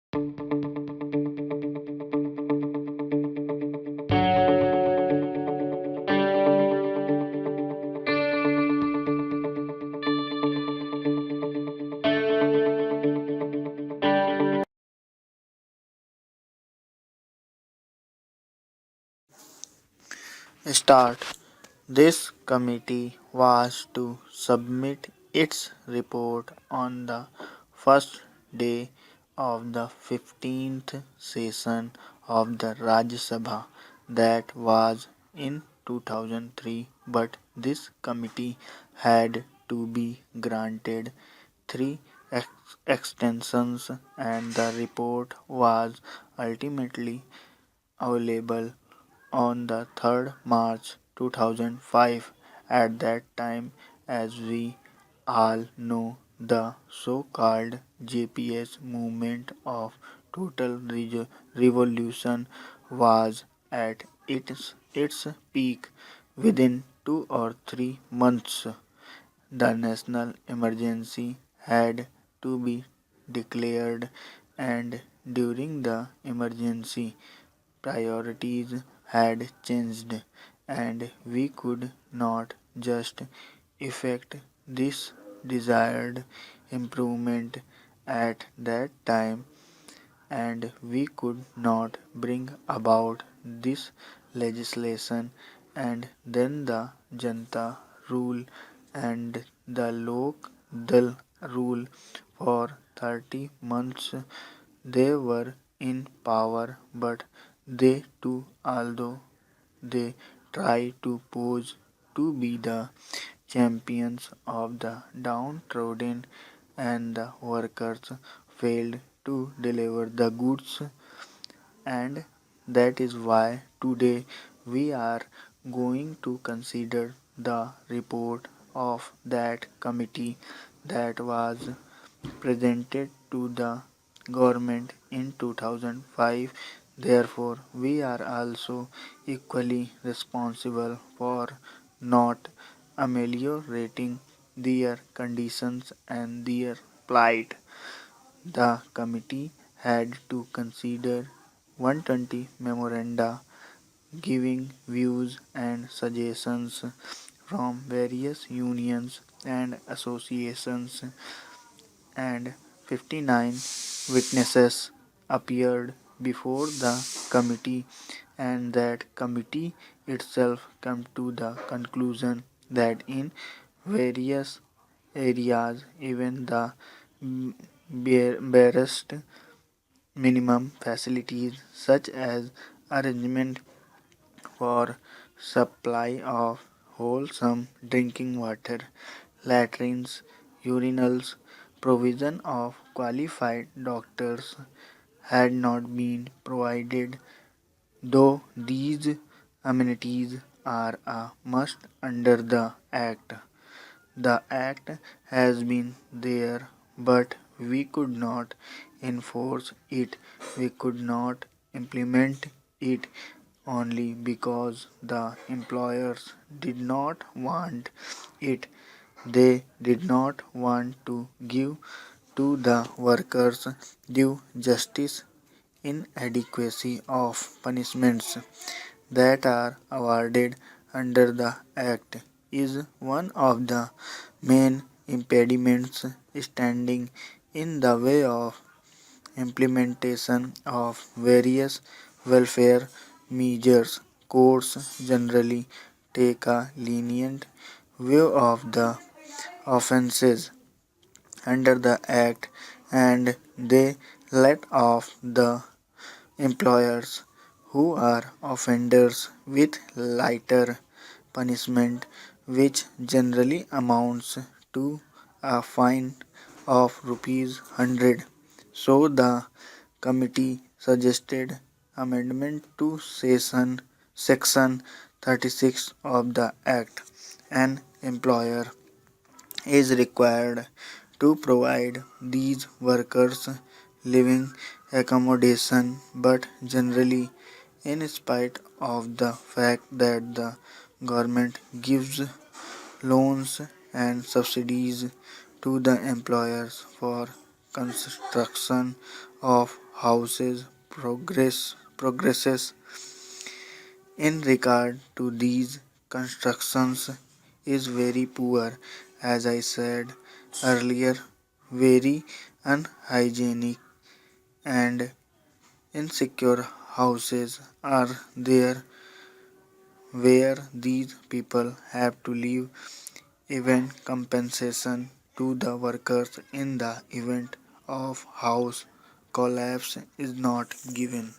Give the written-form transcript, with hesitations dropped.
Start. This committee was to submit its report on the first day of the 15th session of the Rajya Sabha, that was in 2003, but this committee had to be granted three extensions, and the report was ultimately available on the 3rd March 2005. At that time, as we all know, the so-called JPS movement of total revolution was at its peak. Within 2 or 3 months, the national emergency had to be declared, and during the emergency, priorities had changed, and we could not just effect this desired improvement at that time, and we could not bring about this legislation, and then the Janta rule and the Lok Dal rule for 30 months. They were in power, but they too, although they try to pose to be the champions of the downtrodden and the workers, failed to deliver the goods, and that is why today we are going to consider the report of that committee that was presented to the government in 2005. Therefore, we are also equally responsible for not ameliorating their conditions and their plight. The committee had to consider 120 memoranda, giving views and suggestions from various unions and associations, and 59 witnesses appeared before the committee, and that committee itself came to the conclusion that in various areas, even the barest minimum facilities, such as arrangement for supply of wholesome drinking water, latrines, urinals, provision of qualified doctors, had not been provided, though these amenities are a must under the Act. The Act has been there, but we could not enforce it, we could not implement it, only because the employers did not want it. They did not want to give to the workers due justice. Inadequacy of punishments that are awarded under the Act is one of the main impediments standing in the way of implementation of various welfare measures. Courts generally take a lenient view of the offences under the Act, and they let off the employers who are offenders with lighter punishment, which generally amounts to a fine of rupees 100. So the committee suggested amendment to section 36 of the Act. An employer is required to provide these workers living accommodation, but generally, in spite of the fact that the government gives loans and subsidies to the employers for construction of houses progresses in regard to these constructions is very poor, as I said earlier, very unhygienic and insecure houses are there where these people have to leave event compensation to the workers in the event of house collapse is not given.